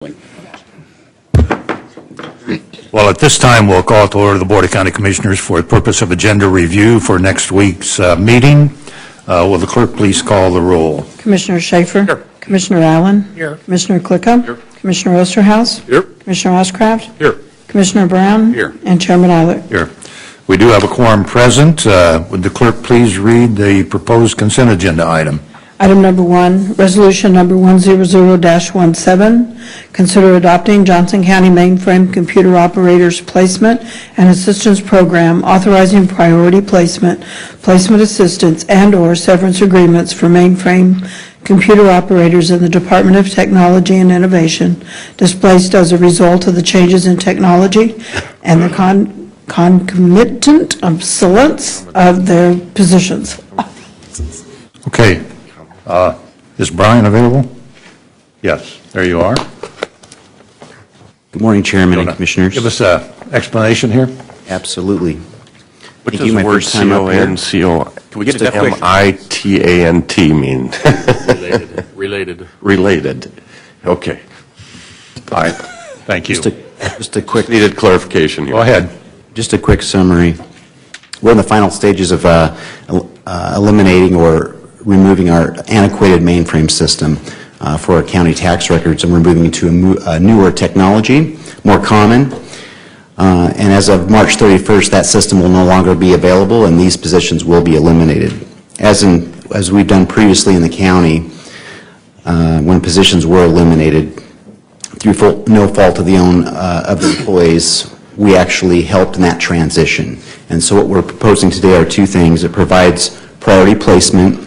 Well, at this time, we'll call to order the Board of County Commissioners for the purpose of agenda review for next week's meeting. Will the clerk please call the roll? Commissioner Schaefer? Here. Commissioner Allen? Here. Commissioner Klicka? Here. Commissioner Osterhaus? Here. Commissioner Oshcraft? Here. Commissioner Brown? Here. And Chairman Eilert. Here. We do have a quorum present. Would the clerk please read the proposed consent agenda item? Item number 1, resolution number 100-17, consider adopting Johnson County Mainframe Computer Operators Placement and Assistance Program, authorizing priority placement, placement assistance, and/or severance agreements for mainframe computer operators in the Department of Technology and Innovation displaced as a result of the changes in technology and the concomitant obsolescence of their positions. Okay. Is Brian available? Yes, there you are. Good morning, Chairman and Commissioners. Give us an explanation here. Absolutely. What Thank does you, the my word first time up here. C-O-N-C-O, can we get a definition? M-I-T-A-N-T mean? Related. Related. Okay. All right, thank you. Just a quick, Needed clarification here. Go ahead. just a quick summary. We're in the final stages of eliminating or removing our antiquated mainframe system for our county tax records, and we're moving to a newer technology, more common. And as of March 31st, that system will no longer be available, and these positions will be eliminated. As we've done previously in the county, when positions were eliminated through no fault of the employees, we actually helped in that transition. And so what we're proposing today are two things. It provides priority placement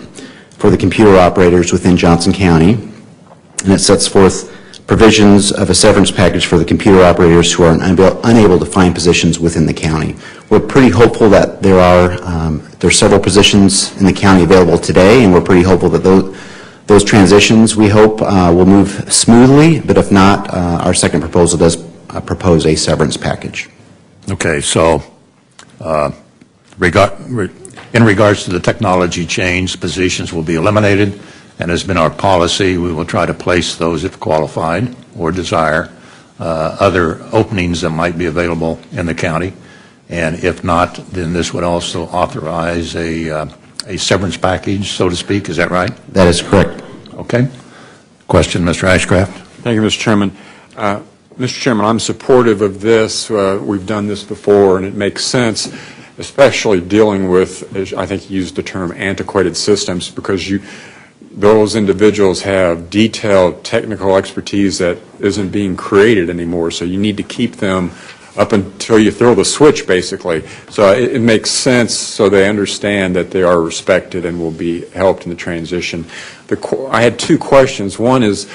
for the computer operators within Johnson County, and it sets forth provisions of a severance package for the computer operators who are unable to find positions within the county. We're pretty hopeful that there are several positions in the county available today, and we're pretty hopeful that those transitions, we hope, will move smoothly, but if not, our second proposal does propose a severance package. Okay, so in regards to the technology change, positions will be eliminated, and has been our policy, we will try to place those if qualified or desire other openings that might be available in the county, and if not, then this would also authorize a severance package, so to speak. Is that right? That is correct. Okay. Question, Mr. Ashcraft? Thank you, Mr. Chairman. Mr. Chairman, I'm supportive of this. We've done this before, and it makes sense, especially dealing with, I think you used the term, antiquated systems, because those individuals have detailed technical expertise that isn't being created anymore, so you need to keep them up until you throw the switch, basically. So it makes sense so they understand that they are respected and will be helped in the transition. I had two questions. One is,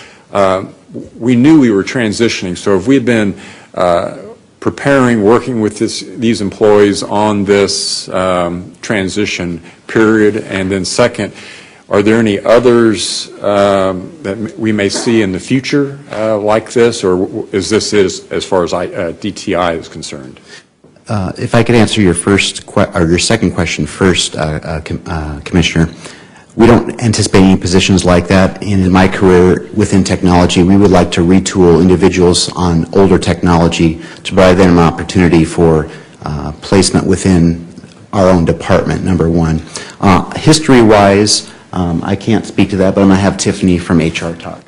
we knew we were transitioning, so if we had been preparing, working with these employees on this transition period, and then second, are there any others that we may see in the future like this, or is this as far as DTI is concerned? If I could answer your second question first, Commissioner. We don't anticipate any positions like that. And in my career within technology, we would like to retool individuals on older technology to provide them an opportunity for placement within our own department, number one. History-wise, I can't speak to that, but I'm going to have Tiffany from HR talk.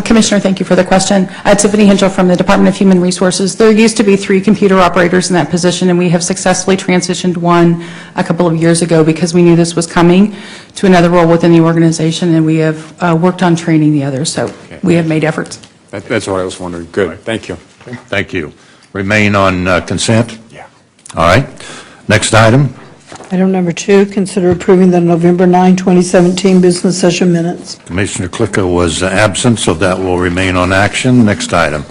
Commissioner, thank you for the question. Tiffany Hinchell from the Department of Human Resources. There used to be 3 computer operators in that position, and we have successfully transitioned one a couple of years ago because we knew this was coming to another role within the organization, and we have worked on training the others, so we have made efforts. That's what I was wondering. Good. Thank you. Thank you. Remain on consent? Yeah. All right. Next item. Item number 2, consider approving the November 9, 2017 business session minutes. Commissioner Klicka was absent, so that will remain on action. Next item.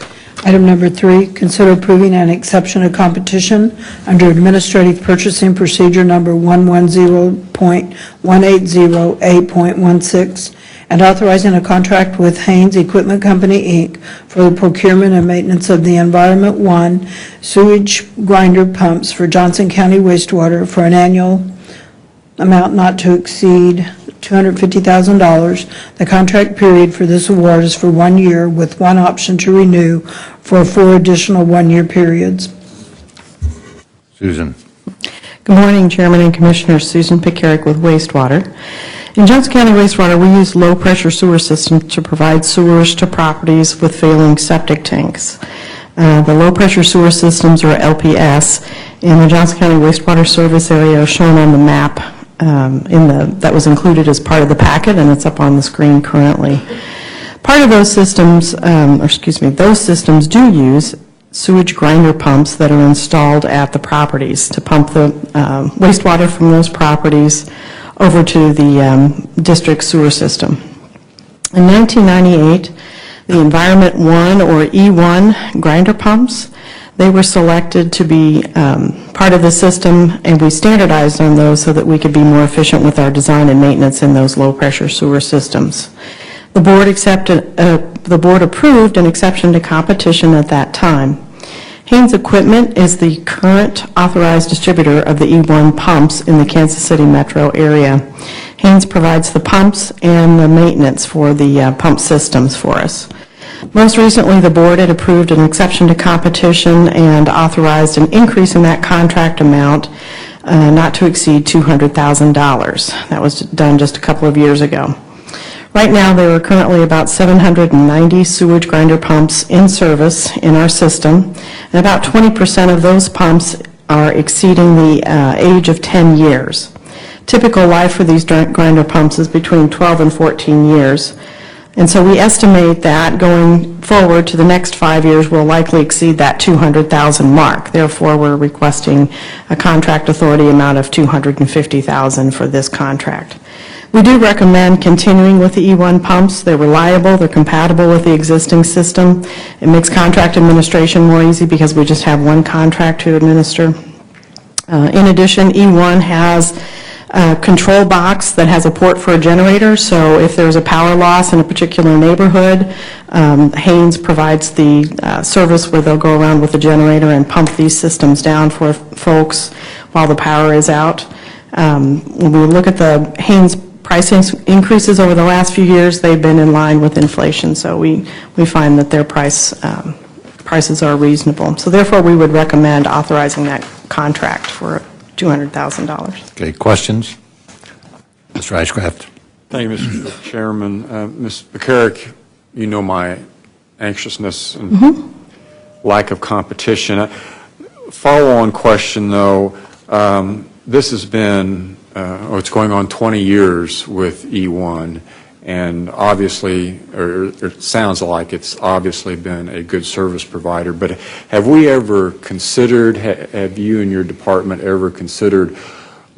Item number 3, consider approving an exception of competition under Administrative Purchasing Procedure number 110.180A.16 and authorizing a contract with Haynes Equipment Company, Inc. for the procurement and maintenance of the Environment 1 sewage grinder pumps for Johnson County wastewater for an annual amount not to exceed $250,000. The contract period for this award is for 1 year with one option to renew for 4 additional one-year periods. Susan. Good morning, Chairman and Commissioners. Susan Pekarik with Wastewater. In Johnson County Wastewater, we use low-pressure sewer systems to provide sewers to properties with failing septic tanks. The low-pressure sewer systems, or LPS, in the Johnson County Wastewater Service area are shown on the map that was included as part of the packet, and it's up on the screen currently. Part of those systems, those systems do use sewage grinder pumps that are installed at the properties to pump the wastewater from those properties over to the district sewer system. In 1998, the Environment 1 or E1 grinder pumps, they were selected to be part of the system, and we standardized on those so that we could be more efficient with our design and maintenance in those low-pressure sewer systems. The board approved an exception to competition at that time. Haynes Equipment is the current authorized distributor of the E1 pumps in the Kansas City metro area. Haynes provides the pumps and the maintenance for the pump systems for us. Most recently, the board had approved an exception to competition and authorized an increase in that contract amount not to exceed $200,000. That was done just a couple of years ago. Right now, there are currently about 790 sewage grinder pumps in service in our system, and about 20% of those pumps are exceeding the age of 10 years. Typical life for these grinder pumps is between 12 and 14 years, and so we estimate that going forward to the next 5 years will likely exceed that $200,000 mark. Therefore, we're requesting a contract authority amount of $250,000 for this contract. We do recommend continuing with the E1 pumps. They're reliable, they're compatible with the existing system. It makes contract administration more easy because we just have one contract to administer. In addition, E1 has a control box that has a port for a generator, so if there's a power loss in a particular neighborhood, Haynes provides the service where they'll go around with the generator and pump these systems down for folks while the power is out. When we look at the Haynes price increases over the last few years, they've been in line with inflation, so we find that their prices are reasonable. So therefore, we would recommend authorizing that contract for $200,000. Okay, questions? Mr. Ashcraft. Thank you, Mr. Chairman. Ms. Pekarik, you know my anxiousness and lack of competition. Follow-on question, though. This has been, it's going on 20 years with E1, and obviously, or it sounds like it's obviously been a good service provider, but have we ever considered, have you and your department ever considered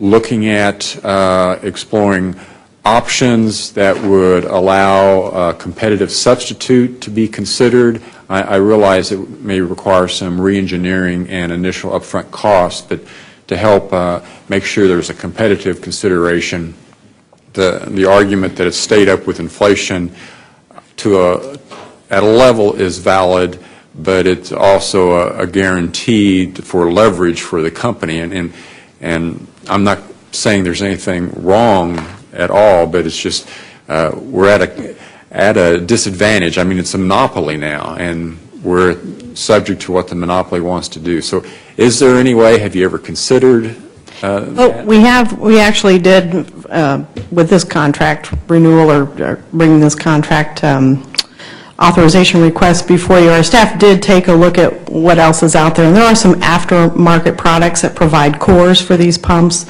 looking at exploring options that would allow a competitive substitute to be considered? I realize it may require some re-engineering and initial upfront costs, but to help make sure there's a competitive consideration. The argument that it's stayed up with inflation at a level is valid, but it's also a guarantee for leverage for the company. And I'm not saying there's anything wrong at all, but it's just we're at a disadvantage. I mean, it's a monopoly now, and we're subject to what the monopoly wants to do. So is there any way, have you ever considered Well, we actually did, with this contract renewal or bringing this contract authorization request before you, our staff did take a look at what else is out there. And there are some aftermarket products that provide cores for these pumps.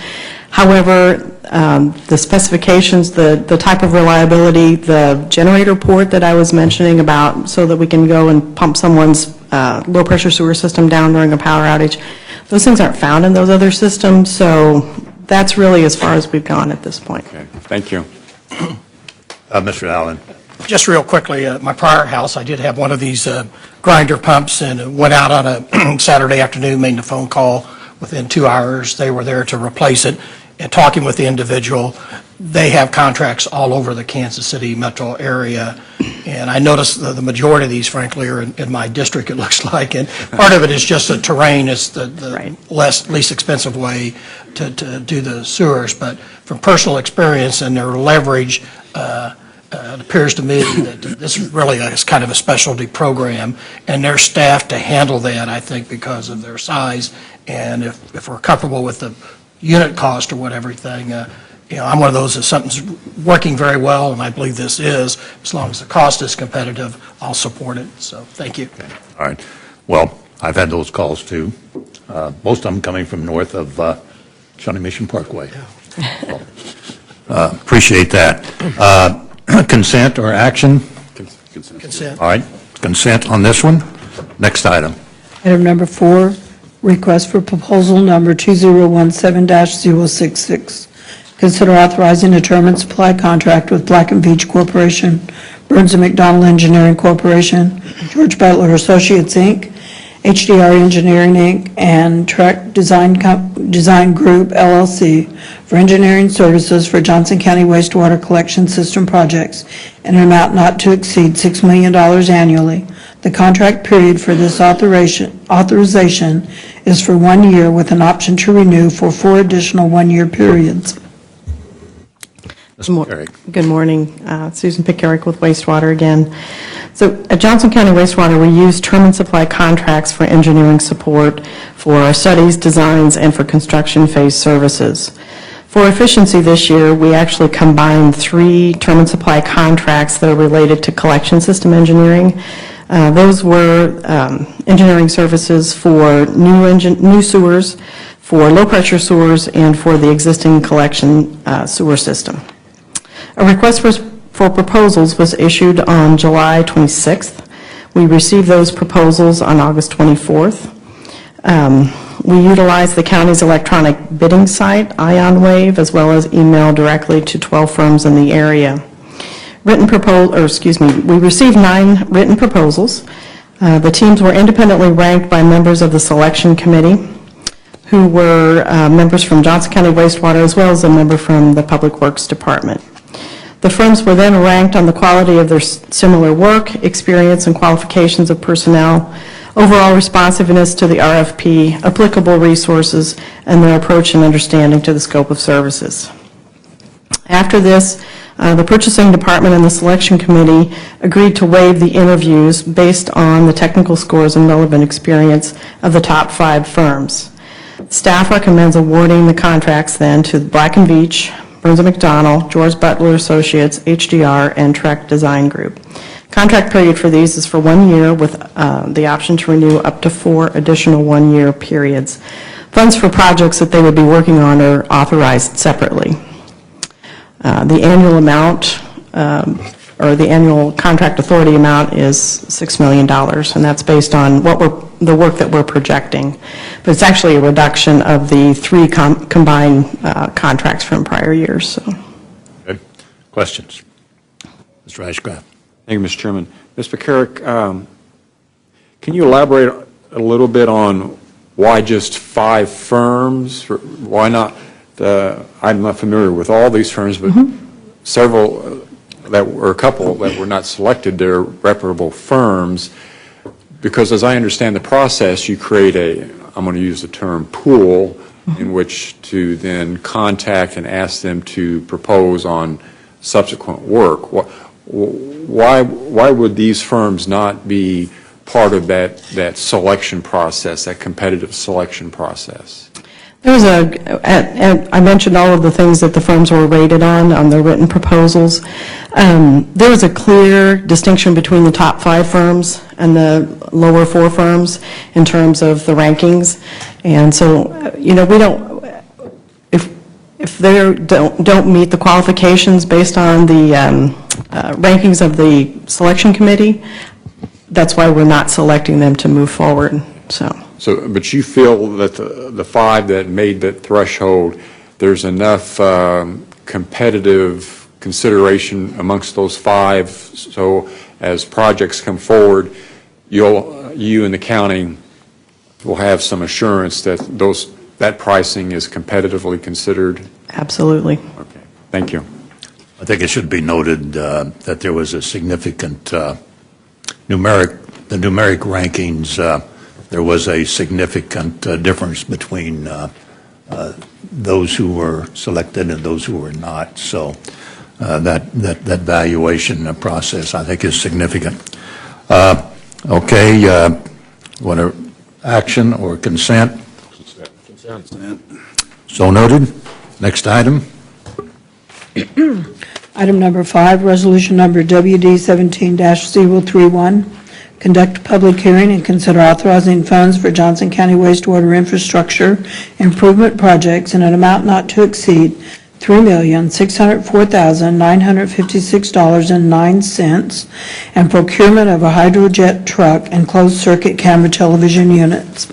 However, the specifications, the type of reliability, the generator port that I was mentioning about so that we can go and pump someone's low-pressure sewer system down during a power outage, those things aren't found in those other systems, so that's really as far as we've gone at this point. Okay, thank you. Mr. Allen. Just real quickly, my prior house, I did have one of these grinder pumps, and went out on a Saturday afternoon, made a phone call. Within 2 hours, they were there to replace it. And talking with the individual, they have contracts all over the Kansas City metro area, And I noticed the majority of these, frankly, are in my district, it looks like. And part of it is just the terrain. It's the least expensive way to do the sewers. But from personal experience and their leverage, it appears to me that this really is kind of a specialty program, and they're staffed to handle that, I think, because of their size. And if we're comfortable with the unit cost or whatever thing, I'm one of those that something's working very well, and I believe this is. As long as the cost is competitive, I'll support it. So thank you. Okay. All right. Well, I've had those calls too. Most of them coming from north of Shawnee Mission Parkway. So, appreciate that. Consent or action? Consent. All right. Consent on this one. Next item. Item number 4, request for proposal number 2017-066. Consider authorizing a term and supply contract with Black & Veatch Corporation, Burns & McDonnell Engineering Corporation, George Butler Associates, Inc., HDR Engineering, Inc., and Trek Design Group, LLC, for engineering services for Johnson County wastewater collection system projects in an amount not to exceed $6 million annually. The contract period for this authorization is for 1 year with an option to renew for 4 additional one-year periods. Mr. Perry. Good morning. Susan Pickerick with Wastewater again. So at Johnson County Wastewater, we use term and supply contracts for engineering support for our studies, designs, and for construction phase services. For efficiency this year, we actually combined 3 term and supply contracts that are related to collection system engineering. Those were engineering services for new sewers, for low-pressure sewers, and for the existing collection sewer system. A request for proposals was issued on July 26th. We received those proposals on August 24th. We utilized the county's electronic bidding site, IonWave, as well as email directly to 12 firms in the area. We received 9 written proposals. The teams were independently ranked by members of the selection committee, who were members from Johnson County Wastewater, as well as a member from the Public Works Department. The firms were then ranked on the quality of their similar work, experience, and qualifications of personnel, overall responsiveness to the RFP, applicable resources, and their approach and understanding to the scope of services. After this, the purchasing department and the selection committee agreed to waive the interviews based on the technical scores and relevant experience of the top 5 firms. Staff recommends awarding the contracts then to Black & Veatch, Burns & McDonnell, George Butler Associates, HDR, and Trek Design Group. Contract period for these is for 1 year with the option to renew up to 4 additional one-year periods. Funds for projects that they would be working on are authorized separately. The annual amount, or the annual contract authority amount is $6 million, and that's based on the work that we're projecting. But it's actually a reduction of the 3 combined contracts from prior years. So. Okay. Questions? Mr. Ashcraft. Thank you, Mr. Chairman. Ms. McCarrick, can you elaborate a little bit on why just 5 firms? Why not? I'm not familiar with all these firms, but several a couple that were not selected. They're reputable firms, because as I understand the process, you create I'm going to use the term pool, in which to then contact and ask them to propose on subsequent work. Why would these firms not be part of that selection process, that competitive selection process? There was I mentioned all of the things that the firms were rated on their written proposals. There was a clear distinction between the top 5 firms and the lower 4 firms in terms of the rankings. And so, we don't, if they don't meet the qualifications based on the rankings of the selection committee, that's why we're not selecting them to move forward, So, but you feel that the 5 that made that threshold, there's enough competitive consideration amongst those 5, so as projects come forward, you and the county will have some assurance that that pricing is competitively considered? absolutely. Okay, thank you. I think it should be noted that there was a significant numeric rankings, there was a significant difference between those who were selected and those who were not. So that valuation process, I think, is significant. Okay, what action or consent? Consent. So noted. Next item. Item number 5, resolution number WD 17-031, conduct a public hearing and consider authorizing funds for Johnson County wastewater infrastructure improvement projects in an amount not to exceed $3,604,956.09 and procurement of a hydrojet truck and closed-circuit camera television units.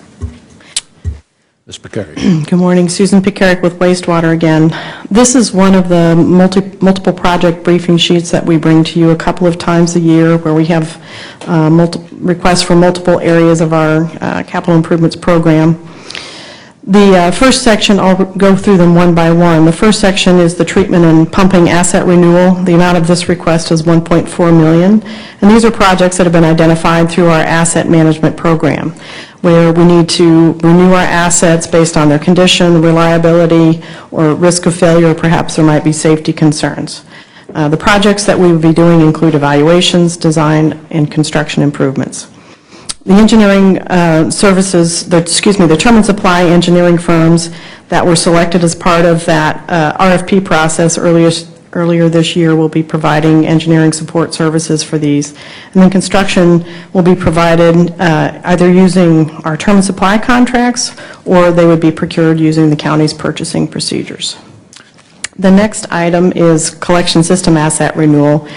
Ms. Picari. Good morning, Susan Picaric with Wastewater again. This is one of the multiple project briefing sheets that we bring to you a couple of times a year where we have requests for multiple areas of our capital improvements program. The first section, I'll go through them one by one. The first section is the treatment and pumping asset renewal. The amount of this request is $1.4 million, and these are projects that have been identified through our asset management program, where we need to renew our assets based on their condition, reliability, or risk of failure. Perhaps there might be safety concerns. The projects that we will be doing include evaluations, design, and construction improvements. The engineering the term and supply engineering firms that were selected as part of that RFP process earlier this year will be providing engineering support services for these. And then construction will be provided either using our term and supply contracts, or they would be procured using the county's purchasing procedures. The next item is collection system asset renewal.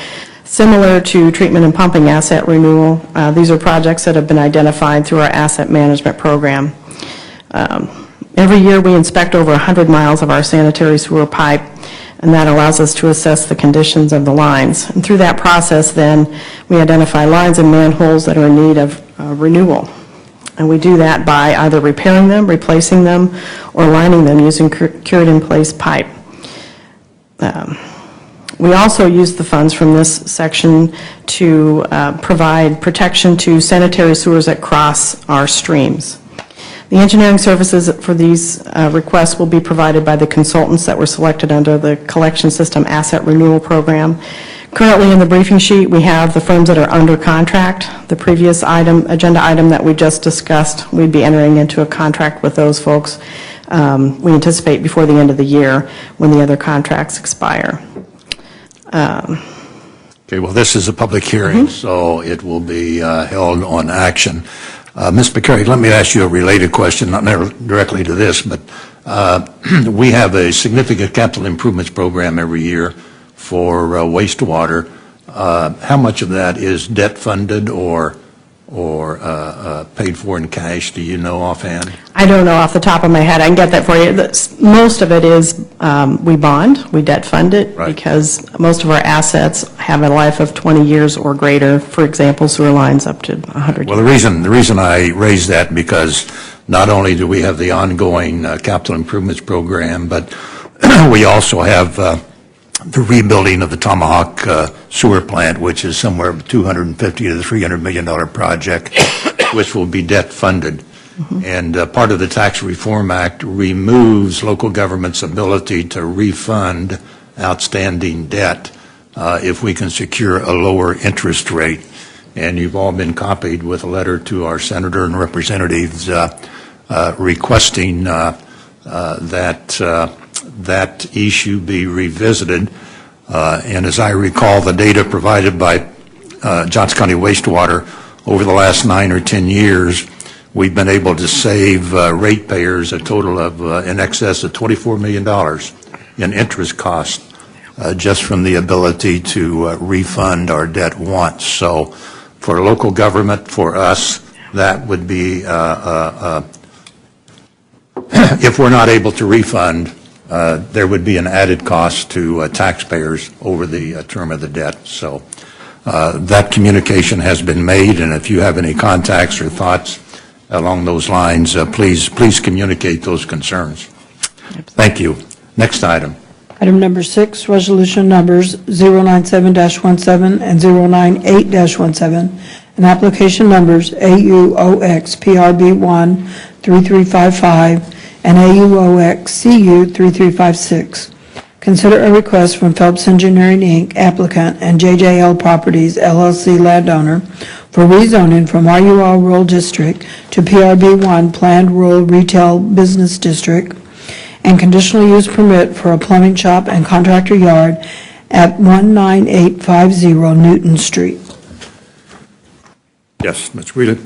Similar to treatment and pumping asset renewal, these are projects that have been identified through our asset management program. Every year we inspect over 100 miles of our sanitary sewer pipe, and that allows us to assess the conditions of the lines. And through that process then, we identify lines and manholes that are in need of renewal. And we do that by either repairing them, replacing them, or lining them using cured-in-place pipe. We also use the funds from this section to provide protection to sanitary sewers that cross our streams. The engineering services for these requests will be provided by the consultants that were selected under the Collection System Asset Renewal Program. Currently in the briefing sheet, we have the firms that are under contract. The previous agenda item that we just discussed, we'd be entering into a contract with those folks. We anticipate before the end of the year when the other contracts expire. Okay, well, this is a public hearing, so it will be held on action. Ms. Picari, let me ask you a related question, not directly to this, but we have a significant capital improvements program every year for wastewater. How much of that is debt funded or paid for in cash? Do you know offhand? I don't know off the top of my head. I can get that for you. Most of it is we bond, we debt fund it, right, because most of our assets have a life of 20 years or greater. For example, sewer lines up to 100 Well, years. the reason I raise that, because not only do we have the ongoing capital improvements program, but we also have the rebuilding of the Tomahawk sewer plant, which is somewhere $250 to $300 million project, which will be debt funded. And part of the Tax Reform Act removes local government's ability to refund outstanding debt if we can secure a lower interest rate. And you've all been copied with a letter to our senator and representatives requesting that issue be revisited. And as I recall, the data provided by Johnson County Wastewater over the last 9 or 10 years, we've been able to save ratepayers a total of in excess of $24 million in interest costs just from the ability to refund our debt once. So for local government, for us, that would be, if we're not able to refund, there would be an added cost to taxpayers over the term of the debt. So that communication has been made, and if you have any contacts or thoughts along those lines, please communicate those concerns. Thank you. Next item. Item number 6, resolution numbers 097-17 and 098-17, and application numbers AUOX PRB1 3355 and AUOX CU 3356. Consider a request from Phelps Engineering, Inc., applicant, and JJL Properties, LLC, landowner, for rezoning from RUR Rural District to PRB1 Planned Rural Retail Business District, and conditional use permit for a plumbing shop and contractor yard at 19850 Newton Street. Yes, Mr. Greeley.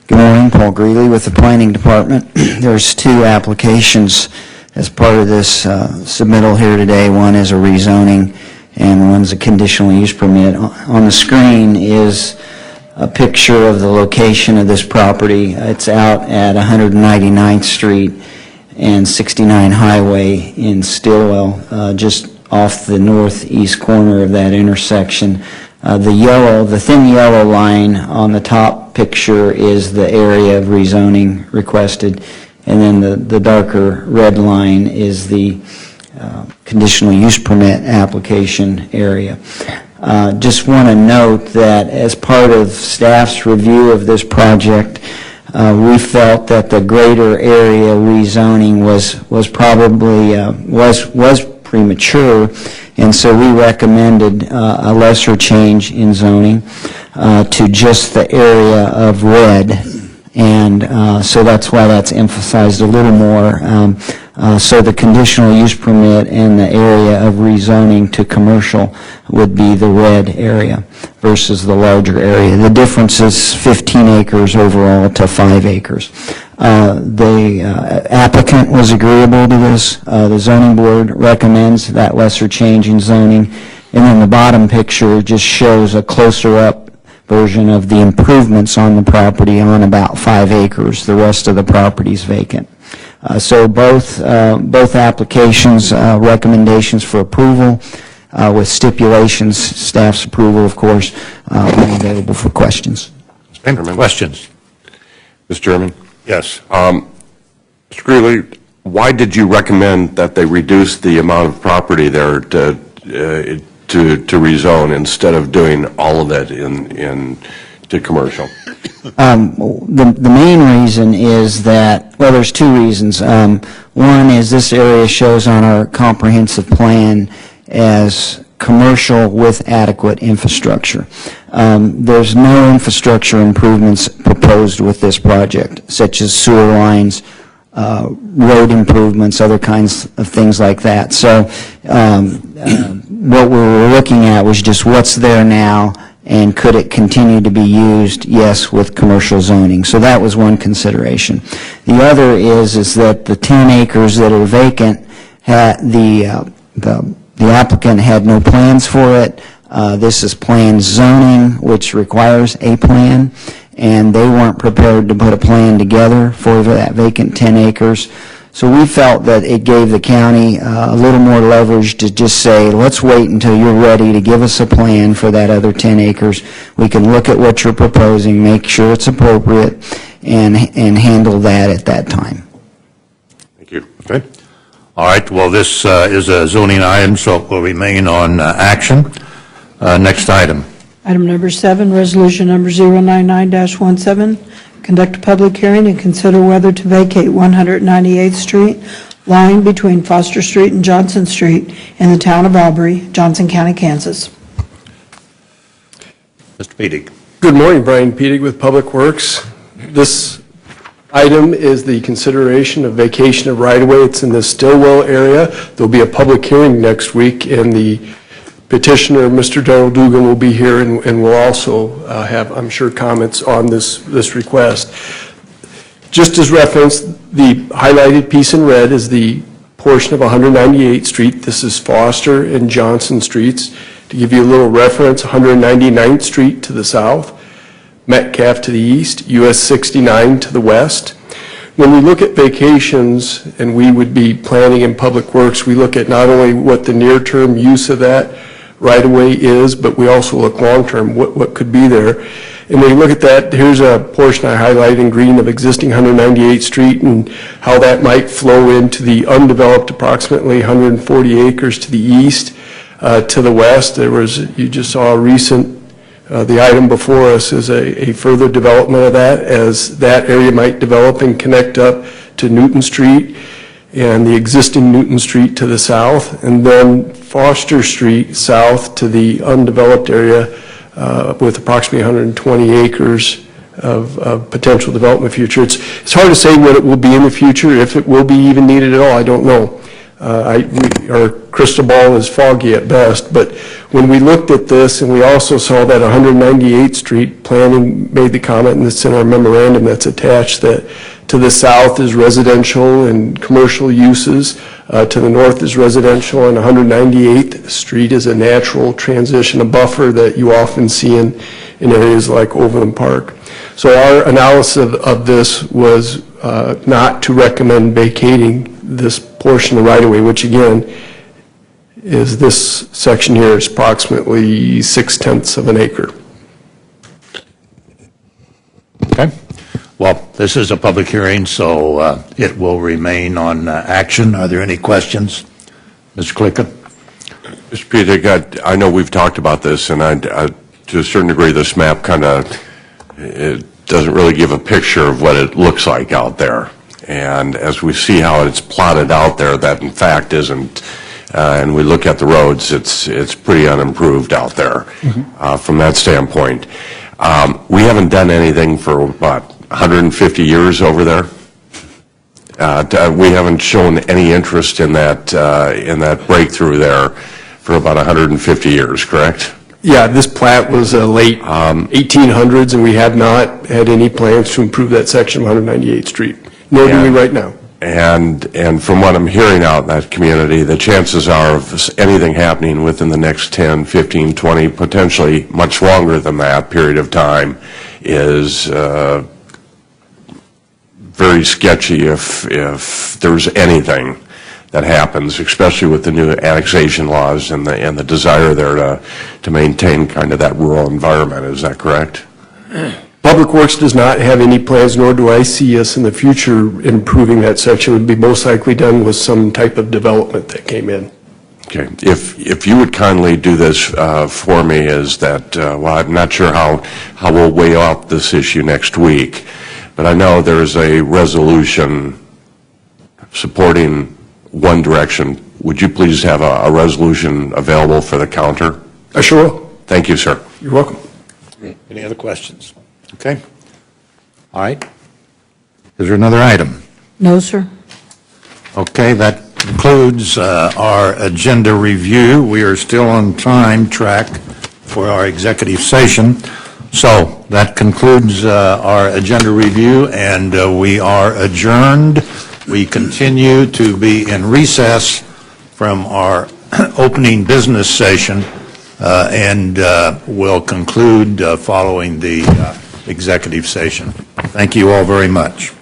Good morning, Paul Greeley with the Planning Department. There's two applications as part of this submittal here today. One is a rezoning and one's a conditional use permit. On the screen is a picture of the location of this property. It's out at 199th Street and 69 Highway in Stillwell, just off the northeast corner of that intersection. The thin yellow line on the top picture is the area of rezoning requested, and then the darker red line is the conditional use permit application area. Just want to note that as part of staff's review of this project, we felt that the greater area rezoning was probably was premature, and so we recommended a lesser change in zoning to just the area of red, and so that's why that's emphasized a little more. So the conditional use permit and the area of rezoning to commercial would be the red area versus the larger area. The difference is 15 acres overall to 5 acres. The applicant was agreeable to this. The zoning board recommends that lesser change in zoning. And then the bottom picture just shows a closer up version of the improvements on the property on about 5 acres. The rest of the property is vacant. So both applications, recommendations for approval with stipulations, staff's approval, of course, are available for questions. Questions? Mr. Chairman? Yes. Mr. Greeley, why did you recommend that they reduce the amount of property there to rezone instead of doing all of it to commercial? The main reason is that, well, there's two reasons. One is this area shows on our comprehensive plan as commercial with adequate infrastructure. There's no infrastructure improvements proposed with this project, such as sewer lines, road improvements, other kinds of things like that. So what we were looking at was just what's there now, and could it continue to be used? Yes, with commercial zoning. So that was one consideration. The other is that the 10 acres that are vacant, the applicant had no plans for it. This is planned zoning, which requires a plan, and they weren't prepared to put a plan together for that vacant 10 acres. So we felt that it gave the county a little more leverage to just say, let's wait until you're ready to give us a plan for that other 10 acres. We can look at what you're proposing, make sure it's appropriate, and handle that at that time. Thank you. Okay. All right. Well, this is a zoning item, so it will remain on action. Next item. Item number 7, resolution number 099-17, conduct a public hearing and consider whether to vacate 198th Street, lying between Foster Street and Johnson Street in the town of Aubrey, Johnson County, Kansas. Mr. Pedig. Good morning, Brian Pedig with Public Works. This item is the consideration of vacation of right-of-way. It's in the Stillwell area. There'll be a public hearing next week, and the petitioner, Mr. Darrell Dugan, will be here and will also have, I'm sure, comments on this request. Just as reference, the highlighted piece in red is the portion of 198th Street. This is Foster and Johnson Streets. To give you a little reference, 199th Street to the south, Metcalf to the east, US 69 to the west. When we look at vacations, and we would be planning in Public Works, we look at not only what the near-term use of that right-of-way is, but we also look long-term, what could be there. And when you look at that, here's a portion I highlighted in green of existing 198th Street and how that might flow into the undeveloped approximately 140 acres to the east. To the west, you just saw a recent, the item before us is a further development of that as that area might develop and connect up to Newton Street and the existing Newton Street to the south, and then Foster Street south to the undeveloped area with approximately 120 acres of potential development future. It's hard to say what it will be in the future, if it will be even needed at all, I don't know. Our crystal ball is foggy at best, but when we looked at this and we also saw that 198th Street planning made the comment, and it's in our memorandum that's attached, that to the south is residential and commercial uses, to the north is residential, and 198th Street is a natural transition, a buffer that you often see in areas like Overland Park. So our analysis of this was not to recommend vacating this portion of right-of-way, which again is this section here is approximately 6/10 of an acre. Okay. Well, this is a public hearing, so it will remain on action. Are there any questions? Mr. Klicka? Mr. Pietik, I know we've talked about this, and to a certain degree, this map kind of doesn't really give a picture of what it looks like out there. And as we see how it's plotted out there, that in fact isn't. And we look at the roads, it's pretty unimproved out there from that standpoint. We haven't done anything for, what, 150 years over there? We haven't shown any interest in that breakthrough there for about 150 years, correct? Yeah, this plat was late 1800s, and we have not had any plans to improve that section of 198th Street, nor do we right now. And from what I'm hearing out in that community, the chances are of anything happening within the next 10, 15, 20, potentially much longer than that period of time is very sketchy if there's anything that happens, especially with the new annexation laws and the desire there to maintain kind of that rural environment. Is that correct? Public Works does not have any plans, nor do I see us in the future improving that section. It would be most likely done with some type of development that came in. Okay. If you would kindly do this for me, is that, well, I'm not sure how we'll weigh out this issue next week, but I know there's a resolution supporting one direction. Would you please have a resolution available for the counter? I sure will. Thank you, sir. You're welcome. Any other questions? Okay. All right. Is there another item? No, sir. Okay, that concludes our agenda review. We are still on time track for our executive session. So that concludes our agenda review, and we are adjourned. We continue to be in recess from our opening business session, and will conclude following the executive session. Thank you all very much.